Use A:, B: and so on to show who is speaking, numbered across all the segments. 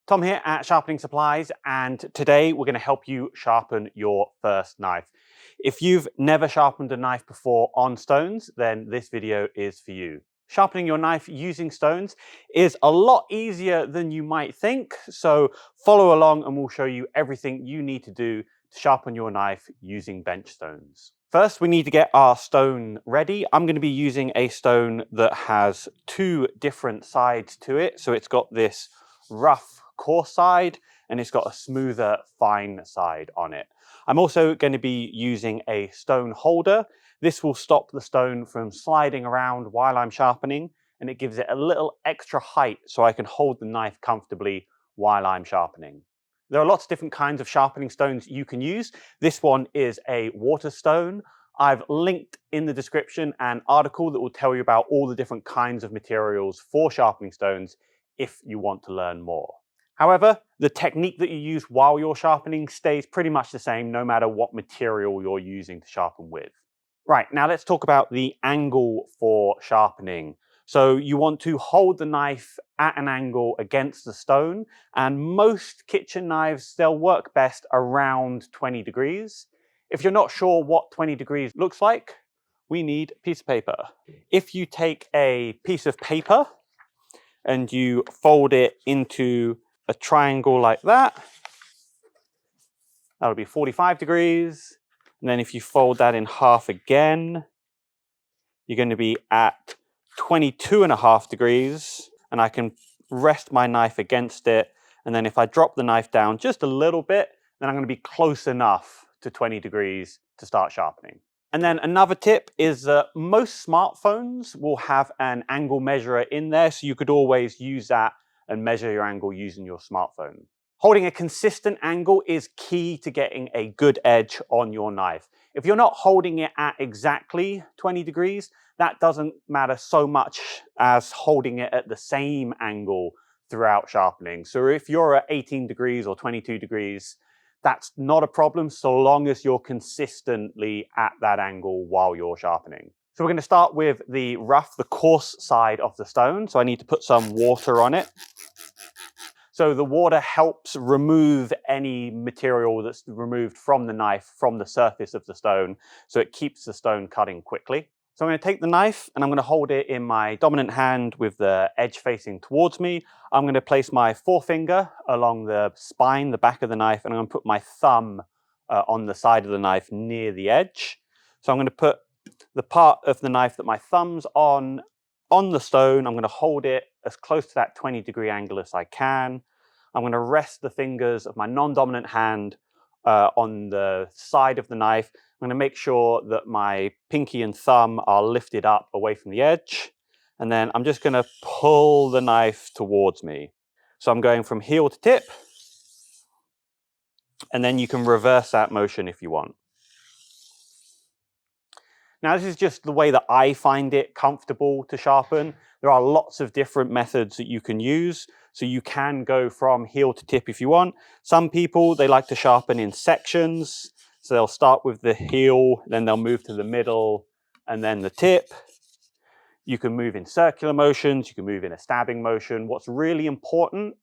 A: Tom here at Sharpening Supplies, and today we're going to help you sharpen your first knife. If you've never sharpened a knife before on stones, then this video is for you. Sharpening your knife using stones is a lot easier than you might think, so follow along and we'll show you everything you need to do to sharpen your knife using bench stones. First, we need to get our stone ready. I'm going to be using a stone that has two different sides to it. So it's got this rough, coarse side, and it's got a smoother, fine side on it. I'm also going to be using a stone holder. This will stop the stone from sliding around while I'm sharpening, and it gives it a little extra height so I can hold the knife comfortably while I'm sharpening. There are lots of different kinds of sharpening stones you can use. This one is a water stone. I've linked in the description an article that will tell you about all the different kinds of materials for sharpening stones if you want to learn more. However, the technique that you use while you're sharpening stays pretty much the same no matter what material you're using to sharpen with. Right, now let's talk about the angle for sharpening. So you want to hold the knife at an angle against the stone, and most kitchen knives, they'll work best around 20 degrees. If you're not sure what 20 degrees looks like, we need a piece of paper. If you take a piece of paper and you fold it into a triangle like that, that'll be 45 degrees. And then if you fold that in half again, you're going to be at 22.5 degrees, and I can rest my knife against it. And then if I drop the knife down just a little bit, then I'm going to be close enough to 20 degrees to start sharpening. And then another tip is that most smartphones will have an angle measurer in there, so you could always use that and measure your angle using your smartphone. Holding a consistent angle is key to getting a good edge on your knife. If you're not holding it at exactly 20 degrees, that doesn't matter so much as holding it at the same angle throughout sharpening. So if you're at 18 degrees or 22 degrees, that's not a problem so long as you're consistently at that angle while you're sharpening. So we're going to start with the rough, the coarse side of the stone. So I need to put some water on it. So the water helps remove any material that's removed from the knife, from the surface of the stone, so it keeps the stone cutting quickly. So I'm going to take the knife and I'm going to hold it in my dominant hand with the edge facing towards me. I'm going to place my forefinger along the spine, the back of the knife, and I'm going to put my thumb on the side of the knife near the edge. So I'm going to put the part of the knife that my thumb's on the stone. I'm going to hold it as close to that 20-degree angle as I can. I'm going to rest the fingers of my non-dominant hand on the side of the knife. I'm going to make sure that my pinky and thumb are lifted up away from the edge. And then I'm just going to pull the knife towards me. So I'm going from heel to tip. And then you can reverse that motion if you want. Now, this is just the way that I find it comfortable to sharpen. There are lots of different methods that you can use. So you can go from heel to tip if you want. Some people, they like to sharpen in sections. So they'll start with the heel, then they'll move to the middle, and then the tip. You can move in circular motions. You can move in a stabbing motion. What's really important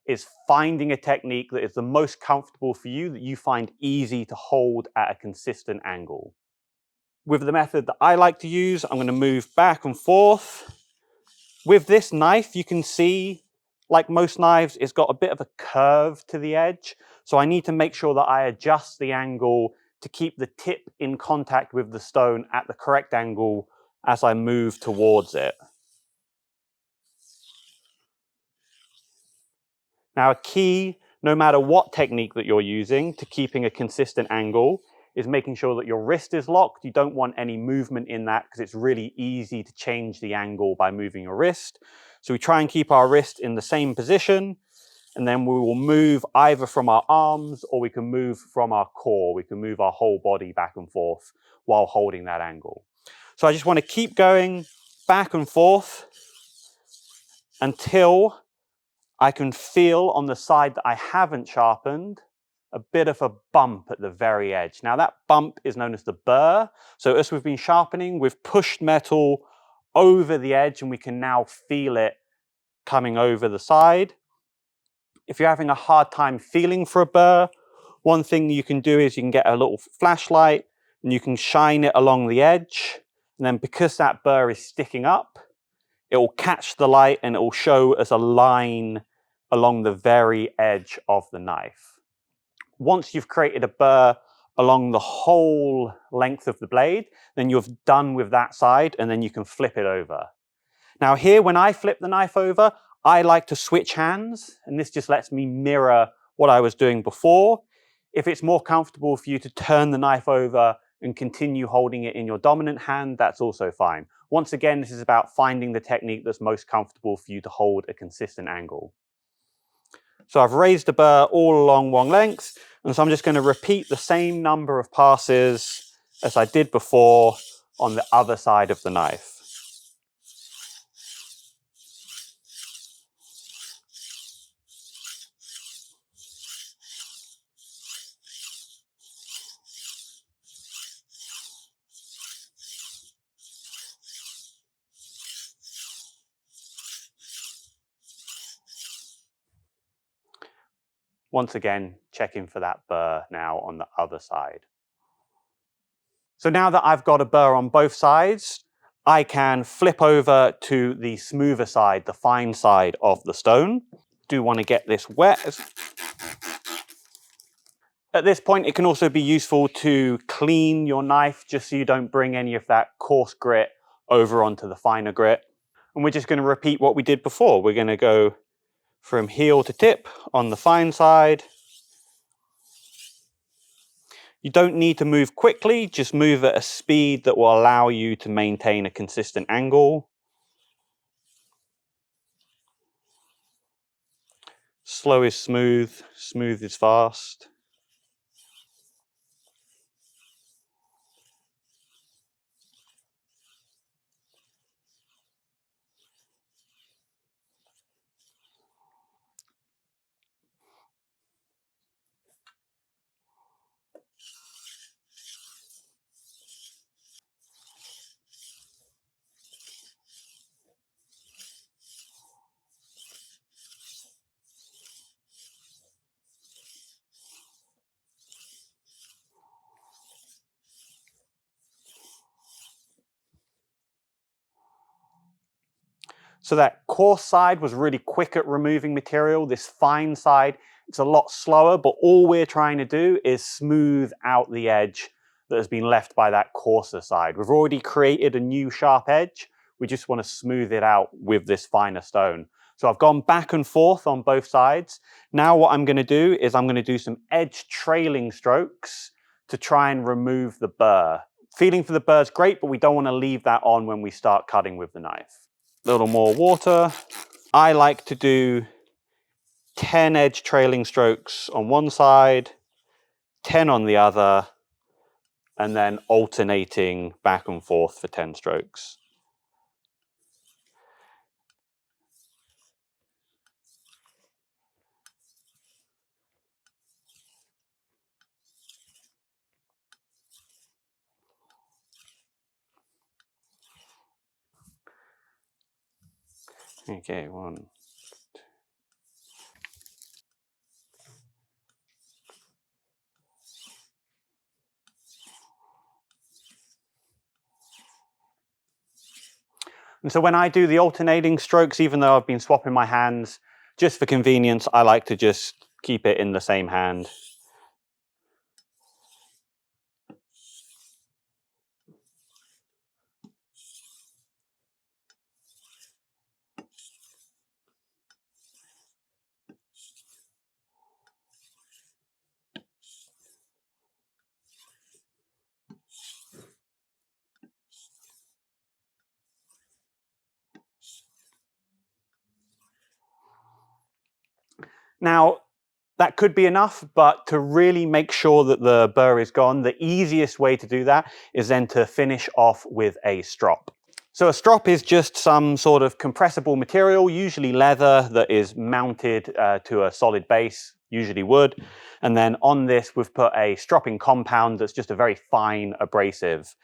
A: is finding a technique that is the most comfortable for you, that you find easy to hold at a consistent angle. With the method that I like to use, I'm going to move back and forth. With this knife, you can see, like most knives, it's got a bit of a curve to the edge. So I need to make sure that I adjust the angle to keep the tip in contact with the stone at the correct angle as I move towards it. Now, a key, no matter what technique that you're using, to keeping a consistent angle is making sure that your wrist is locked. You don't want any movement in that because it's really easy to change the angle by moving your wrist. So we try and keep our wrist in the same position, and then we will move either from our arms or we can move from our core. We can move our whole body back and forth while holding that angle. So I just want to keep going back and forth until I can feel on the side that I haven't sharpened a bit of a bump at the very edge. Now that bump is known as the burr. So as we've been sharpening, we've pushed metal over the edge and we can now feel it coming over the side. If you're having a hard time feeling for a burr, one thing you can do is you can get a little flashlight and you can shine it along the edge. And then because that burr is sticking up, it will catch the light and it will show as a line along the very edge of the knife. Once you've created a burr along the whole length of the blade, then you're done with that side and then you can flip it over. Now here, when I flip the knife over, I like to switch hands, and this just lets me mirror what I was doing before. If it's more comfortable for you to turn the knife over and continue holding it in your dominant hand, that's also fine. Once again, this is about finding the technique that's most comfortable for you to hold a consistent angle. So I've raised the burr all along one length, and so I'm just going to repeat the same number of passes as I did before on the other side of the knife. Once again, checking for that burr now on the other side. So now that I've got a burr on both sides, I can flip over to the smoother side, the fine side of the stone. Do want to get this wet. At this point, it can also be useful to clean your knife just so you don't bring any of that coarse grit over onto the finer grit. And we're just going to repeat what we did before. We're going to go from heel to tip on the fine side. You don't need to move quickly, just move at a speed that will allow you to maintain a consistent angle. Slow is smooth, smooth is fast. So that coarse side was really quick at removing material. This fine side, it's a lot slower, but all we're trying to do is smooth out the edge that has been left by that coarser side. We've already created a new sharp edge. We just want to smooth it out with this finer stone. So I've gone back and forth on both sides. Now what I'm going to do is I'm going to do some edge trailing strokes to try and remove the burr. Feeling for the burr is great, but we don't want to leave that on when we start cutting with the knife. A little more water. I like to do 10 edge trailing strokes on one side, 10 on the other, and then alternating back and forth for 10 strokes. Okay, one. And so when I do the alternating strokes, even though I've been swapping my hands, just for convenience, I like to just keep it in the same hand. Now, that could be enough, but to really make sure that the burr is gone, the easiest way to do that is then to finish off with a strop. So a strop is just some sort of compressible material, usually leather, that is mounted to a solid base, usually wood. And then on this, we've put a stropping compound that's just a very fine abrasive.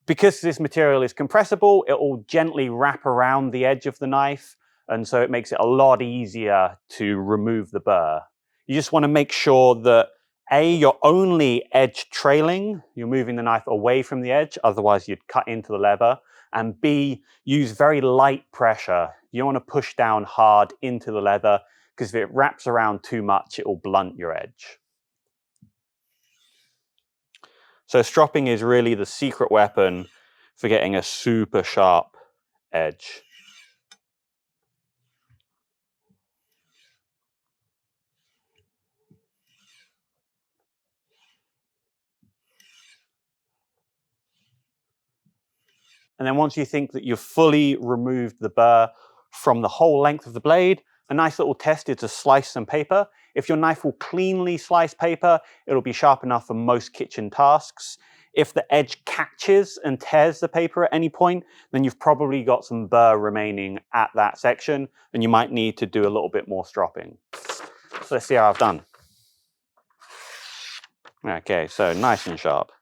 A: Because this material is compressible, it will gently wrap around the edge of the knife, and so it makes it a lot easier to remove the burr. You just want to make sure that A, you're only edge trailing, you're moving the knife away from the edge, otherwise you'd cut into the leather, and B, use very light pressure. You don't want to push down hard into the leather, because if it wraps around too much, it will blunt your edge. So stropping is really the secret weapon for getting a super sharp edge. And then once you think that you've fully removed the burr from the whole length of the blade, a nice little test is to slice some paper. If your knife will cleanly slice paper, it'll be sharp enough for most kitchen tasks. If the edge catches and tears the paper at any point, then you've probably got some burr remaining at that section, and you might need to do a little bit more stropping. So let's see how I've done. Okay, so nice and sharp.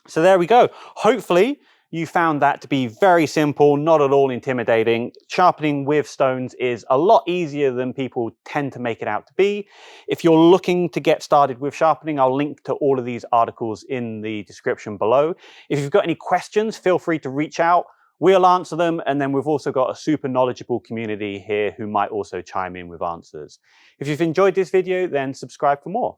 A: So there we go. Hopefully you found that to be very simple, not at all intimidating. Sharpening with stones is a lot easier than people tend to make it out to be. If you're looking to get started with sharpening, I'll link to all of these articles in the description below. If you've got any questions, feel free to reach out. We'll answer them, and then we've also got a super knowledgeable community here who might also chime in with answers. If you've enjoyed this video, then subscribe for more.